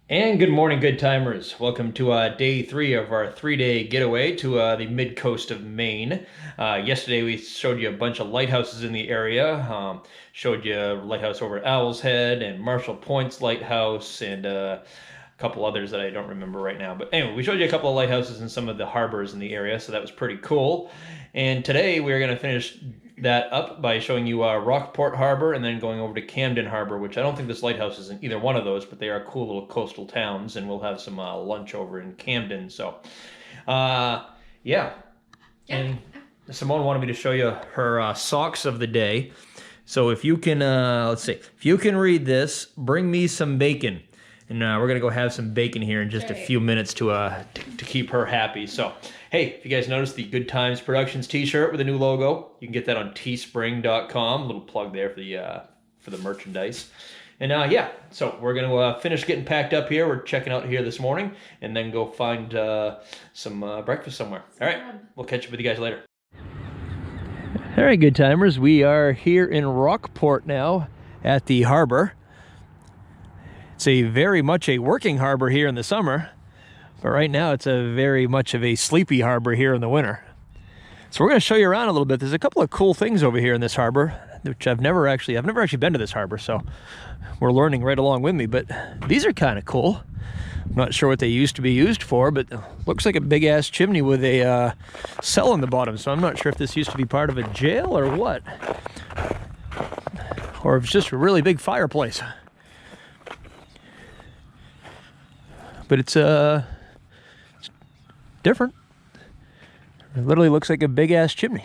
And good morning, good timers. Welcome to day 3 of our 3-day getaway to the mid-coast of Maine. Yesterday we showed you a bunch of lighthouses in the area. Showed you a lighthouse over Owl's Head and Marshall Point's lighthouse and a couple others that I don't remember right now. But anyway, we showed you a couple of lighthouses and some of the harbors in the area, so that was pretty cool. And today we're going to finish that up by showing you Rockport Harbor and then going over to Camden Harbor, which I don't think this lighthouse is in either one of those, but they are cool little coastal towns, and we'll have some lunch over in Camden. So, yeah. And Simone wanted me to show you her socks of the day. So if you can, let's see, if you can read this, bring me some bacon. And we're going to go have some bacon here in just a few minutes to keep her happy. So, hey, if you guys noticed the Good Times Productions t-shirt with a new logo, you can get that on teespring.com. A little plug there for the merchandise. And yeah, so we're going to finish getting packed up here. We're checking out here this morning and then go find some breakfast somewhere. All right, we'll catch up with you guys later. All right, good timers. We are here in Rockport now at the harbor. It's a very much a working harbor here in the summer, but right now it's a very much of a sleepy harbor here in the winter. So we're going to show you around a little bit. There's a couple of cool things over here in this harbor, which I've never actually been to this harbor, so we're learning right along with me, but these are kind of cool. I'm not sure what they used to be used for, but it looks like a big ass chimney with a cell in the bottom, so I'm not sure if this used to be part of a jail or what, or if it's just a really big fireplace. But it's different. It literally looks like a big-ass chimney.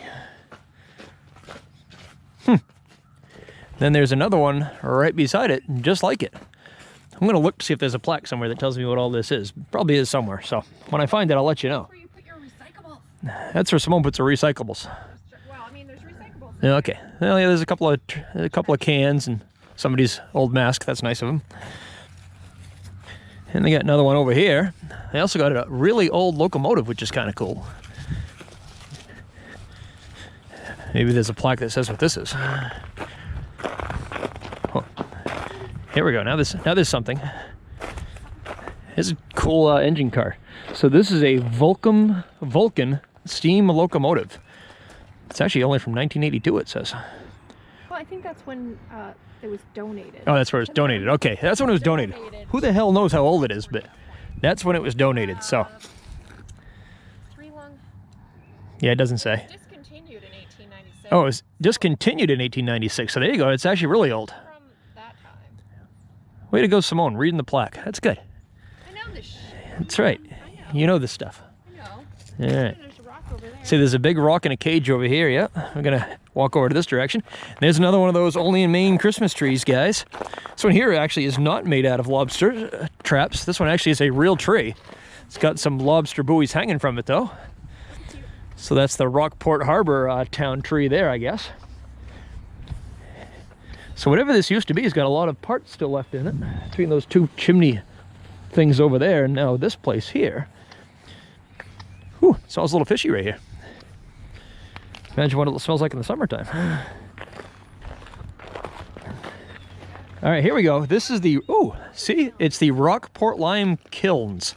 Then there's another one right beside it, just like it. I'm going to look to see if there's a plaque somewhere that tells me what all this is. Probably is somewhere, so when I find it, I'll let you know. That's where you put your recyclables. That's where Simone puts her recyclables. Well, I mean, there's recyclables. Yeah, okay. Well, yeah, there's a couple of cans and somebody's old mask. That's nice of them. And they got another one over here. They also got a really old locomotive, which is kind of cool. Maybe there's a plaque that says what this is. Oh, here we go. Now there's something. It's a cool engine car. So this is a Vulcan steam locomotive. It's actually only from 1982, it says. Well, I think that's when it was donated. Oh, that's where it's donated. Okay, that's when it was donated. Who the hell knows how old it is, but that's when it was donated, so. Yeah, it doesn't say. Discontinued in 1896. Oh, it was discontinued in 1896, so there you go. It's actually really old. From that time. Way to go, Simone, reading the plaque. That's good. I know this shit. That's right. I know. You know this stuff. I know. All right. There's a rock over there. See, there's a big rock in a cage over here. Yep. We're going to walk over to this direction. There's another one of those only in Maine Christmas trees, guys. This one here actually is not made out of lobster traps. This one actually is a real tree. It's got some lobster buoys hanging from it, though. So that's the Rockport Harbor town tree there, I guess. So whatever this used to be has got a lot of parts still left in it. Between those two chimney things over there and now this place here. Whew, it smells a little fishy right here. Imagine what it smells like in the summertime. All right, here we go. This is the, oh, see? It's the Rockport Lime Kilns.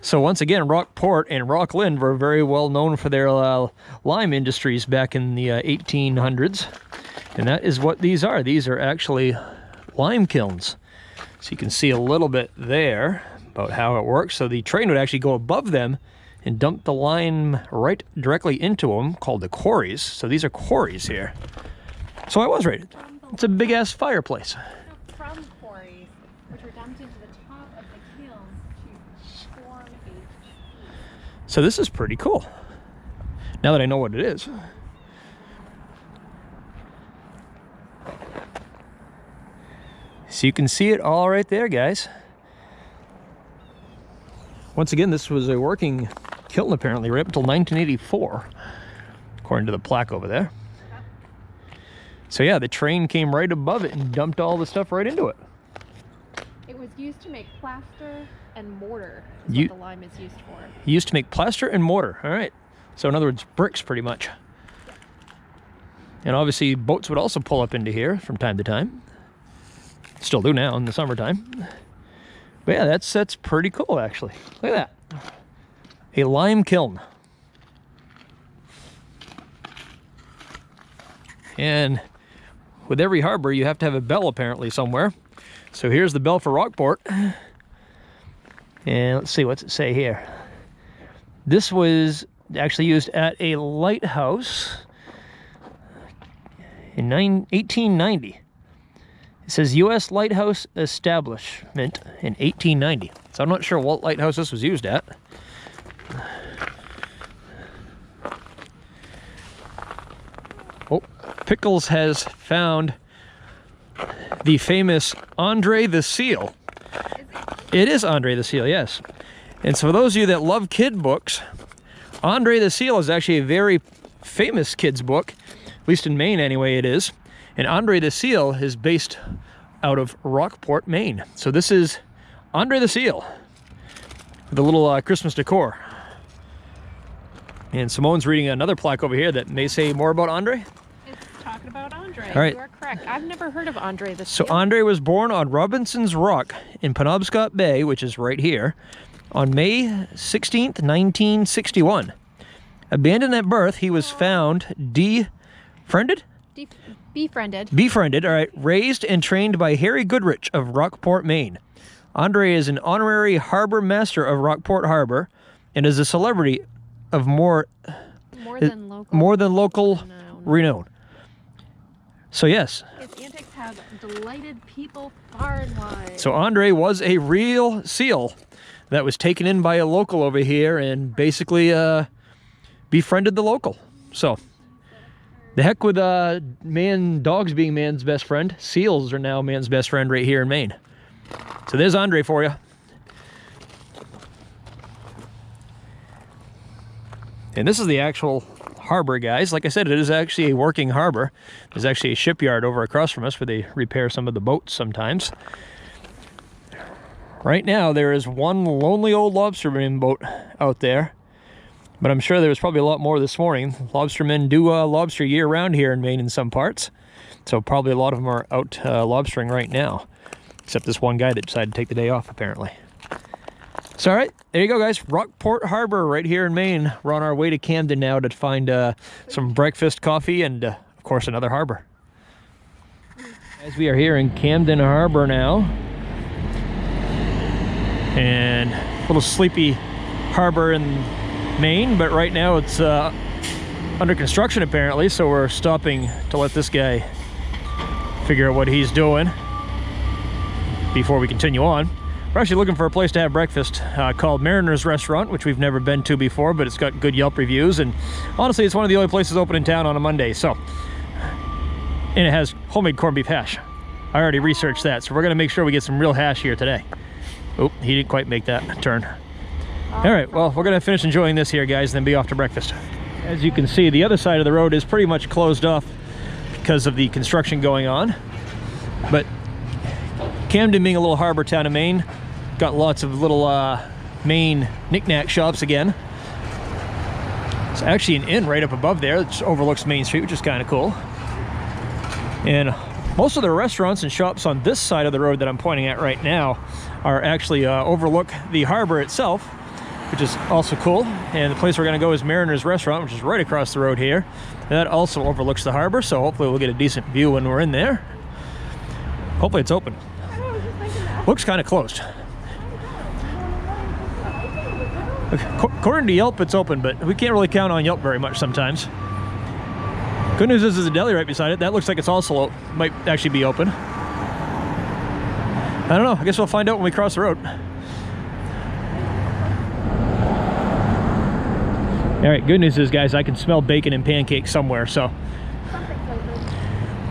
So once again, Rockport and Rockland were very well known for their lime industries back in the 1800s. And that is what these are. These are actually lime kilns. So you can see a little bit there about how it works. So the train would actually go above them and dump the lime right directly into them, called the quarries. So these are quarries here. So I was right. It's a big-ass fireplace. No, from quarries, which were dumped into the top of the kilns to form a... So this is pretty cool, now that I know what it is. So you can see it all right there, guys. Once again, this was a working kiln apparently right up until 1984, according to the plaque over there. So yeah, the train came right above it and dumped all the stuff right into it. It was used to make plaster and mortar, is what the lime is used for. Used to make plaster and mortar, all right. So in other words, bricks pretty much. And obviously boats would also pull up into here from time to time. Still do now in the summertime. But yeah, that's pretty cool, actually. Look at that. A lime kiln. And with every harbor, you have to have a bell apparently somewhere. So here's the bell for Rockport. And let's see, what's it say here? This was actually used at a lighthouse in 1890. It says U.S. Lighthouse Establishment in 1890. So I'm not sure what lighthouse this was used at. Oh, Pickles has found the famous Andre the Seal. It is Andre the Seal, yes. And so for those of you that love kid books, Andre the Seal is actually a very famous kids book, at least in Maine anyway it is. And Andre the Seal is based out of Rockport, Maine. So this is Andre the Seal, with a little Christmas decor. And Simone's reading another plaque over here that may say more about Andre. It's talking about Andre. All right. You are correct. I've never heard of Andre the Seal. So Andre was born on Robinson's Rock in Penobscot Bay, which is right here, on May 16th, 1961. Abandoned at birth, he was found befriended, all right, raised and trained by Harry Goodrich of Rockport, Maine. Andre is an honorary harbor master of Rockport Harbor and is a celebrity of more than local renown. So yes. His antics have delighted people far and wide. So Andre was a real seal that was taken in by a local over here and basically befriended the local. So the heck with dogs being man's best friend. Seals are now man's best friend right here in Maine. So there's Andre for you. And this is the actual harbor, guys. Like I said, it is actually a working harbor. There's actually a shipyard over across from us where they repair some of the boats sometimes. Right now, there is one lonely old lobsterman boat out there. But I'm sure there was probably a lot more this morning. Lobstermen do lobster year-round here in Maine in some parts. So probably a lot of them are out lobstering right now. Except this one guy that decided to take the day off, apparently. So, all right, there you go, guys. Rockport Harbor right here in Maine. We're on our way to Camden now to find some breakfast, coffee, and, of course, another harbor. Guys, we are here in Camden Harbor now. And a little sleepy harbor in Maine, but right now it's under construction apparently, so we're stopping to let this guy figure out what he's doing before we continue on. We're actually looking for a place to have breakfast called Mariner's Restaurant, which we've never been to before, but it's got good Yelp reviews, and honestly it's one of the only places open in town on a Monday. So, and it has homemade corned beef hash. I already researched that, so we're gonna make sure we get some real hash here today. Oh, he didn't quite make that turn. All right, well, we're gonna finish enjoying this here, guys, and then be off to breakfast. As you can see, the other side of the road is pretty much closed off because of the construction going on. But Camden, being a little harbor town in Maine, got lots of little Maine knick-knack shops again. It's actually an inn right up above there that overlooks Main Street, which is kind of cool. And most of the restaurants and shops on this side of the road that I'm pointing at right now are actually overlook the harbor itself, which is also cool. And the place we're gonna go is Mariner's Restaurant, which is right across the road here. And that also overlooks the harbor, so hopefully we'll get a decent view when we're in there. Hopefully it's open. Looks kind of closed. According to Yelp, it's open, but we can't really count on Yelp very much sometimes. Good news is there's a deli right beside it. That looks like it's also might actually be open. I don't know. I guess we'll find out when we cross the road. All right, good news is, guys, I can smell bacon and pancakes somewhere, so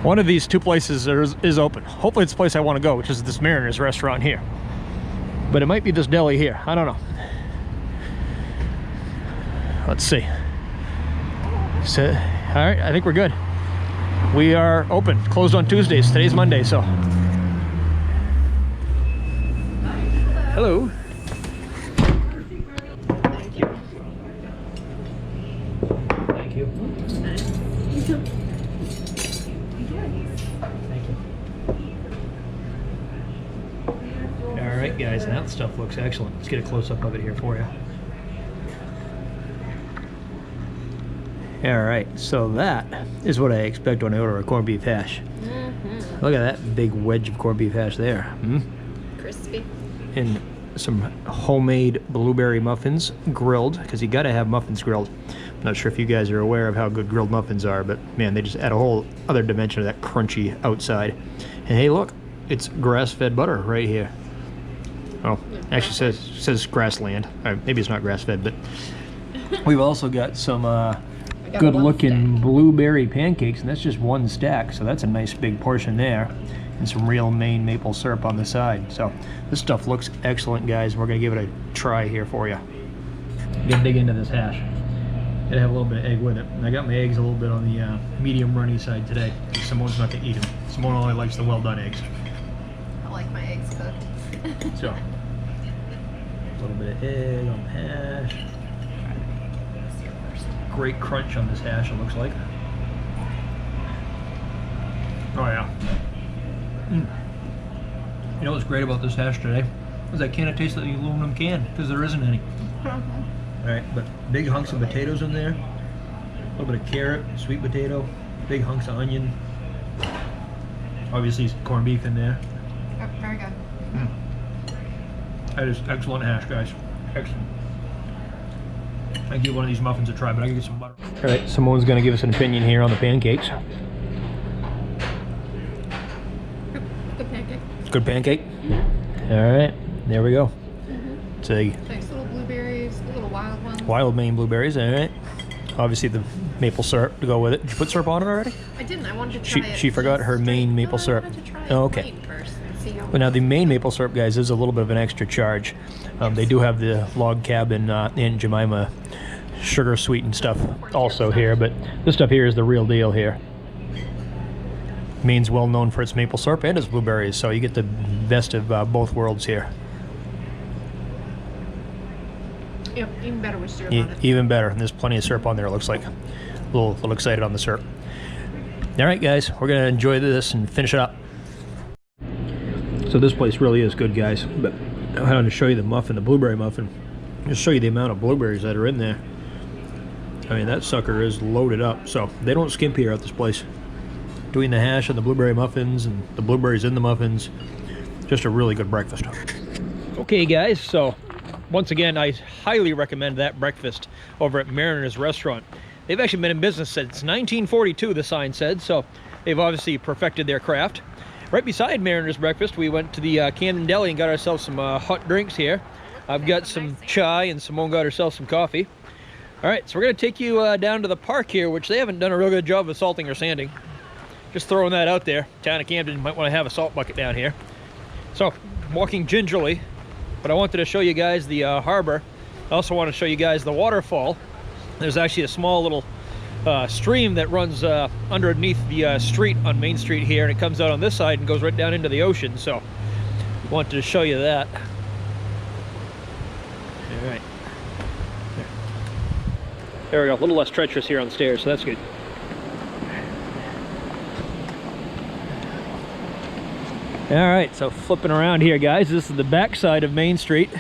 one of these two places is open. Hopefully it's the place I want to go, which is this Mariner's Restaurant here. But it might be this deli here. I don't know. Let's see. So, all right, I think we're good. We are open. Closed on Tuesdays. Today's Monday, so. Hello. Thank you. Thank you. Thank you. All right. guys, and that stuff looks excellent. Let's get a close-up of it here for you. All right, so that is what I expect when I order a corned beef hash. Look at that big wedge of corned beef hash there. Crispy. And some homemade blueberry muffins grilled, because you got to have muffins grilled. I'm not sure if you guys are aware of how good grilled muffins are, but man, they just add a whole other dimension of that crunchy outside. And hey, look, it's grass-fed butter right here. Oh, actually says grassland. Maybe it's not grass-fed, but we've also got some good-looking blueberry pancakes, and that's just one stack, so that's a nice big portion there. And some real Maine maple syrup on the side. So this stuff looks excellent, guys. We're gonna give it a try here for you. Gonna dig into this hash. Gotta have a little bit of egg with it. And I got my eggs a little bit on the medium runny side today. Simone's not gonna eat them. Simone only likes the well-done eggs. I like my eggs cooked. So, a little bit of egg on the hash. Great crunch on this hash, it looks like. Oh yeah. You know what's great about this hash today? Is I can't taste the aluminum can, because there isn't any. Alright, but big hunks of potatoes in there. A little bit of carrot, sweet potato, big hunks of onion. Obviously corned beef in there. Oh, very good. That is excellent hash, guys. Excellent. I can give one of these muffins a try, but I can get some butter. Alright, Simone's going to give us an opinion here on the pancakes. Good pancake. Good pancake? Alright, there we go. It's a Nice little blueberries, the little wild ones. wild Maine blueberries, alright. Obviously the maple syrup to go with it. Did you put syrup on it already? I didn't. I wanted to try it. She forgot her Maine maple syrup. I wanted to try it okay. plain first and see how Well, now the Maine maple syrup, guys, is a little bit of an extra charge. They do have the log cabin Aunt Jemima sugar sweetened stuff also here, but this stuff here is the real deal here. Maine's well known for its maple syrup and its blueberries, so you get the best of both worlds here. Yep, even better with syrup on it. Even better, and there's plenty of syrup on there, it looks like. A little excited on the syrup. Alright guys, we're going to enjoy this and finish it up. So this place really is good, guys, but I wanted to show you the muffin, the blueberry muffin. Just show you the amount of blueberries that are in there. I mean, that sucker is loaded up, so they don't skimp here at this place. Doing the hash and the blueberry muffins and the blueberries in the muffins. Just a really good breakfast. Okay guys, so once again, I highly recommend that breakfast over at Mariner's Restaurant. They've actually been in business since 1942, the sign said, so they've obviously perfected their craft. Right beside Mariner's Breakfast, we went to the Camden Deli and got ourselves some hot drinks here. I've got some chai and Simone got herself some coffee. All right, so we're gonna take you down to the park here, which they haven't done a real good job of salting or sanding. Just throwing that out there. Town of Camden might want to have a salt bucket down here. So, I'm walking gingerly, but I wanted to show you guys the harbor. I also want to show you guys the waterfall. There's actually a small little stream that runs underneath the street on Main Street here, and it comes out on this side and goes right down into the ocean. So, I wanted to show you that. All right. There we go. A little less treacherous here on the stairs, so that's good. All right, so flipping around here, guys, this is the back side of Main Street,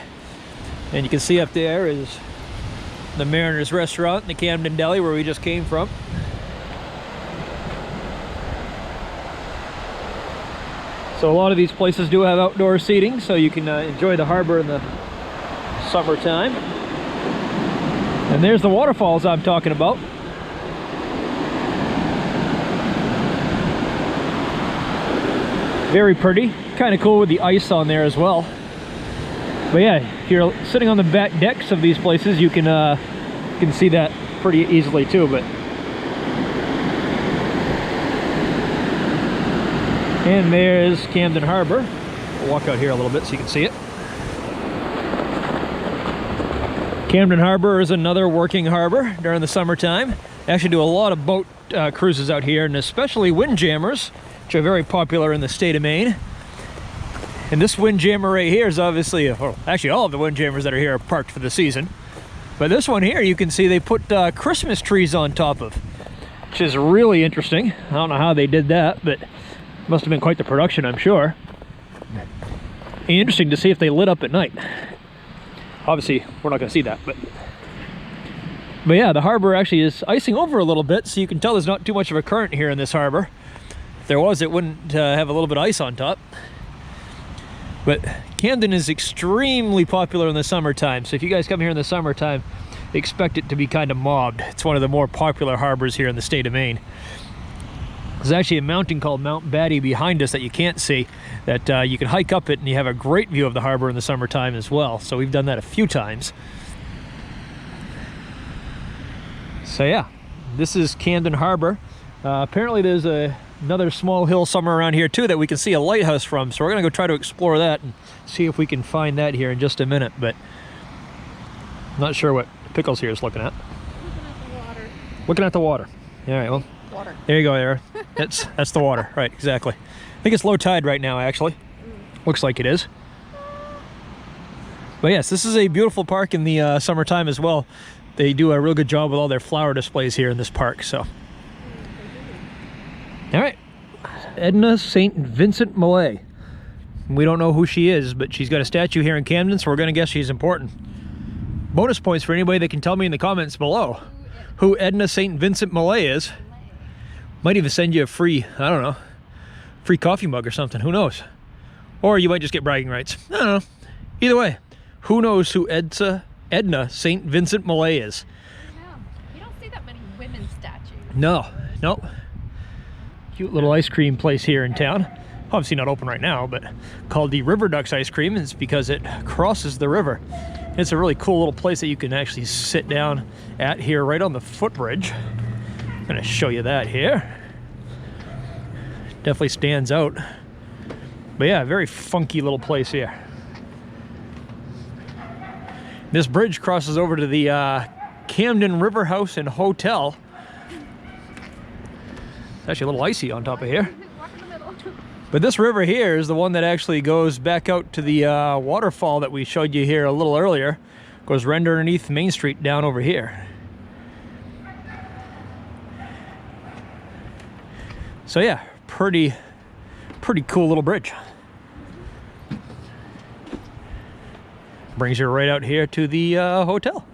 and you can see up there is the Mariner's Restaurant and the Camden Deli where we just came from. So a lot of these places do have outdoor seating, so you can enjoy the harbor in the summertime. And there's the waterfalls I'm talking about. Very pretty, kind of cool with the ice on there as well. But yeah, if you're sitting on the back decks of these places, you can see that pretty easily too. But and there's Camden Harbor. We'll walk out here a little bit so you can see it. Camden Harbor is another working harbor during the summertime. They actually do a lot of boat cruises out here, and especially windjammers, which are very popular in the state of Maine. And this windjammer right here is obviously, well, actually all of the windjammers that are here are parked for the season. But this one here, you can see they put Christmas trees on top of, which is really interesting. I don't know how they did that, but must have been quite the production, I'm sure. Interesting to see if they lit up at night. Obviously, we're not going to see that, but yeah, the harbor actually is icing over a little bit, so you can tell there's not too much of a current here in this harbor. If there was, it wouldn't have a little bit of ice on top. But Camden is extremely popular in the summertime, so if you guys come here in the summertime, expect it to be kind of mobbed. It's one of the more popular harbors here in the state of Maine. There's actually a mountain called Mount Batty behind us that you can't see, that you can hike up it and you have a great view of the harbor in the summertime as well. So we've done that a few times. So yeah, this is Camden Harbor. Apparently there's another small hill somewhere around here too that we can see a lighthouse from. So we're gonna go try to explore that and see if we can find that here in just a minute. But I'm not sure what Pickles here is looking at. Looking at the water. Looking at the water. All right, well, Water. there you go, there. That's the water, right? Exactly. I think it's low tide right now, actually. Looks like it is. But yes, this is a beautiful park in the summertime as well. They do a real good job with all their flower displays here in this park. So, all right, Edna St. Vincent Millay. We don't know who she is, but she's got a statue here in Camden, so we're going to guess she's important. Bonus points for anybody that can tell me in the comments below who Edna St. Vincent Millay is. Might even send you a free, I don't know, free coffee mug or something. Who knows? Or you might just get bragging rights. I don't know. Either way, who knows who Edna St. Vincent Millay is? Yeah. You don't see that many women statues. No. Cute little ice cream place here in town. Obviously not open right now, but called the River Ducks Ice Cream. It's because it crosses the river. It's a really cool little place that you can actually sit down at here right on the footbridge. I'm gonna show you that here. Definitely stands out. But yeah, very funky little place here. This bridge crosses over to the Camden River House and Hotel. It's actually a little icy on top of here. Walk in the middle. But this river here is the one that actually goes back out to the waterfall that we showed you here a little earlier. Goes right underneath Main Street down over here. So yeah, pretty cool little bridge. Brings you right out here to the hotel.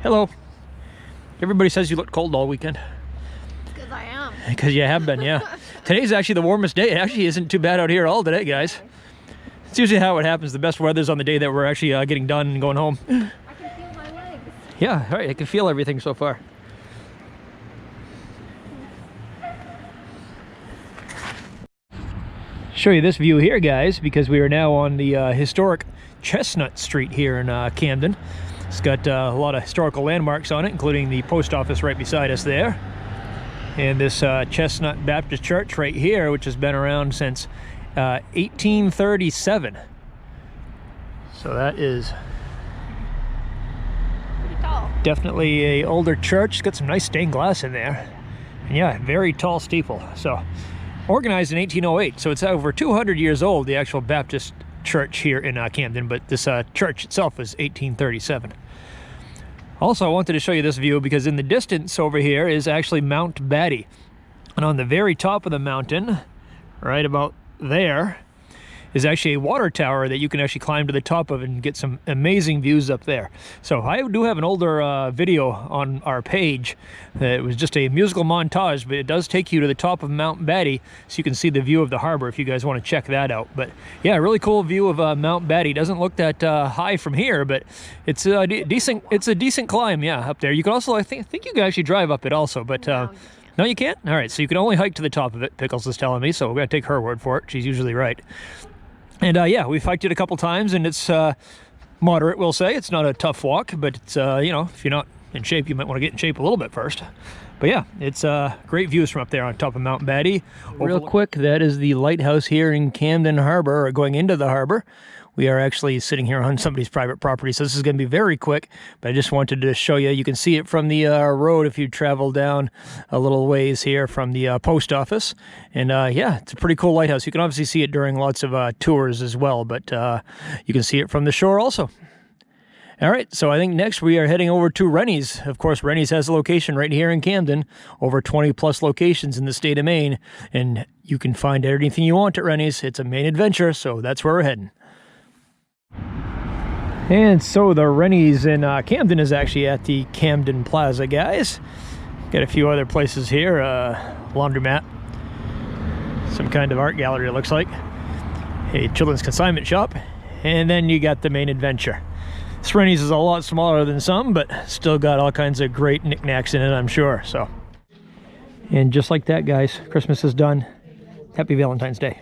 Hello. Everybody says you look cold all weekend. Because I am. Because you have been, yeah. Today's actually the warmest day. It actually isn't too bad out here at all today, guys. It's usually how it happens. The best weather's on the day that we're actually getting done and going home. I can feel my legs. Yeah, all right. I can feel everything so far. Show you this view here, guys, because we are now on the historic Chestnut Street here in Camden. It's got a lot of historical landmarks on it, including the post office right beside us there. And this Chestnut Baptist Church right here, which has been around since 1837. So that is Pretty tall. definitely a older church. It's got some nice stained glass in there. And yeah, very tall steeple. So organized in 1808, so it's over 200 years old, the actual Baptist church here in Camden, but this church itself is 1837. Also, I wanted to show you this view because in the distance over here is actually Mount Batty. And on the very top of the mountain, right about there, is actually a water tower that you can actually climb to the top of and get some amazing views up there. So I do have an older video on our page. It was just a musical montage, but it does take you to the top of Mount Batty so you can see the view of the harbor if you guys want to check that out. But yeah, really cool view of Mount Batty. Doesn't look that high from here, but it's a decent. It's a decent climb, yeah, up there. You can also, I think you can actually drive up it also, but no, you can't. All right, so you can only hike to the top of it. Pickles is telling me, so we're gonna take her word for it. She's usually right. And yeah, we've hiked it a couple times, and it's moderate, we'll say. It's not a tough walk, but it's, you know, if you're not in shape, you might want to get in shape a little bit first. But yeah, it's great views from up there on top of Mount Batty. Real quick, that is the lighthouse here in Camden Harbor, or going into the harbor. We are actually sitting here on somebody's private property, so this is going to be very quick, but I just wanted to show you. You can see it from the road if you travel down a little ways here from the post office. And yeah, it's a pretty cool lighthouse. You can obviously see it during lots of tours as well, but you can see it from the shore also. All right, so I think next we are heading over to Rennie's. Of course, Rennie's has a location right here in Camden, over 20 plus locations in the state of Maine, and you can find anything you want at Rennie's. It's a Maine adventure, so that's where we're heading. And so the Rennie's in Camden is actually at the Camden Plaza, guys. Got a few other places here, laundromat, some kind of art gallery it looks like, a children's consignment shop, and then you got the Maine adventure. This Rennie's is a lot smaller than some, but still got all kinds of great knickknacks in it, I'm sure. So, and just like that, guys, Christmas is done. Happy Valentine's Day.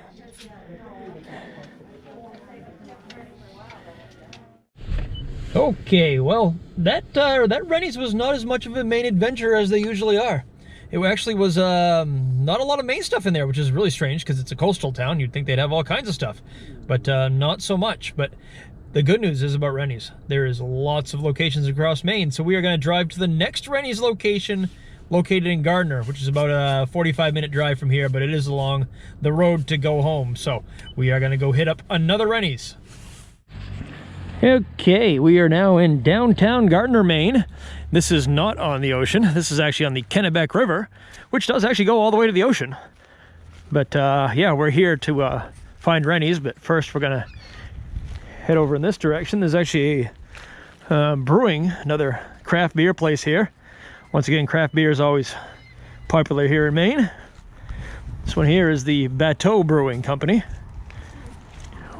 Okay, well, that Rennie's was not as much of a Maine adventure as they usually are. It actually was not a lot of Maine stuff in there, which is really strange because it's a coastal town. You'd think they'd have all kinds of stuff, but not so much. But the good news is about Rennie's. There is lots of locations across Maine, so we are going to drive to the next Rennie's location located in Gardiner, which is about a 45-minute drive from here, but it is along the road to go home. So we are going to go hit up another Rennie's. Okay, we are now in downtown Gardiner, Maine. This is not on the ocean. This is actually on the Kennebec River, which does actually go all the way to the ocean. But yeah, we're here to find Rennie's, but first we're going to head over in this direction. There's actually a brewing, another craft beer place here. Once again, craft beer is always popular here in Maine. This one here is the Bateau Brewing Company.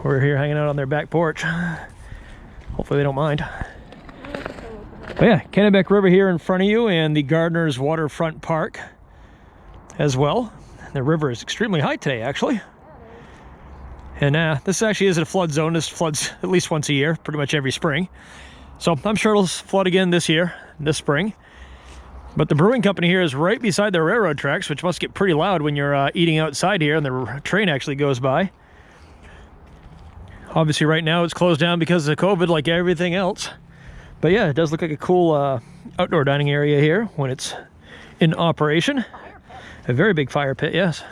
We're here hanging out on their back porch. Hopefully they don't mind. But yeah, Kennebec River here in front of you, and the Gardiner's Waterfront Park as well. The river is extremely high today, actually. And this actually isn't a flood zone. This floods at least once a year, pretty much every spring. So I'm sure it'll flood again this year, this spring. But the brewing company here is right beside the railroad tracks, which must get pretty loud when you're eating outside here and the train actually goes by. Obviously right now it's closed down because of COVID, like everything else. But yeah, it does look like a cool outdoor dining area here when it's in operation. A very big fire pit, yes.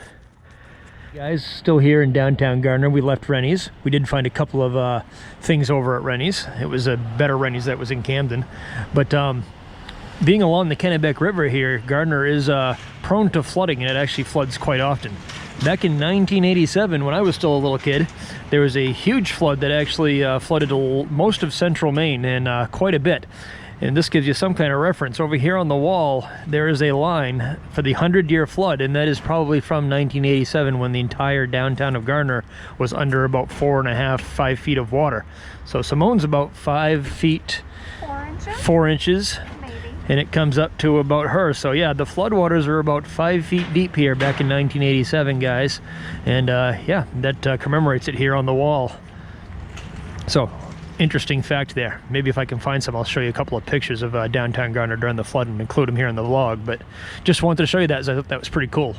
Guys, still here in downtown Gardiner. We left Rennie's. We did find a couple of things over at Rennie's. It was a better Rennie's that was in Camden. But being along the Kennebec River here, Gardiner is prone to flooding, and it actually floods quite often. Back in 1987, when I was still a little kid, there was a huge flood that actually flooded most of central Maine, and quite a bit. And this gives you some kind of reference. Over here on the wall, there is a line for the 100-year flood, and that is probably from 1987, when the entire downtown of Gardiner was under about 5 feet of water. So Simone's about 5 feet, 4 inches, maybe. And it comes up to about her. So yeah, the floodwaters are about 5 feet deep here back in 1987, guys. And yeah, that commemorates it here on the wall. So, interesting fact there. Maybe if I can find some, I'll show you a couple of pictures of downtown Gardiner during the flood and include them here in the vlog. But just wanted to show you that, so I thought that was pretty cool.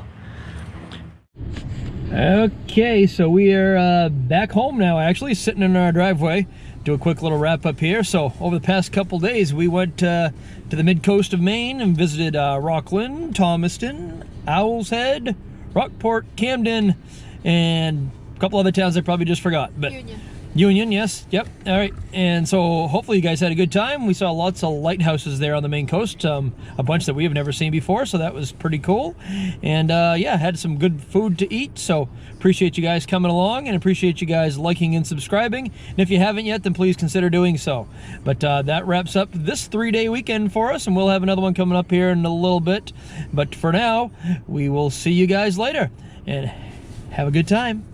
Okay, so we are back home now, actually, sitting in our driveway. Do a quick little wrap up here. So over the past couple days, we went to the mid-coast of Maine and visited Rockland, Thomaston, Owl's Head, Rockport, Camden, and a couple other towns I probably just forgot. But Union, yes, yep, all right. And so hopefully you guys had a good time. We saw lots of lighthouses there on the Maine coast, a bunch that we have never seen before, so that was pretty cool. And yeah, had some good food to eat, so appreciate you guys coming along, and appreciate you guys liking and subscribing. And if you haven't yet, then please consider doing so. But that wraps up this 3-day weekend for us, and we'll have another one coming up here in a little bit. But for now, we will see you guys later, and have a good time.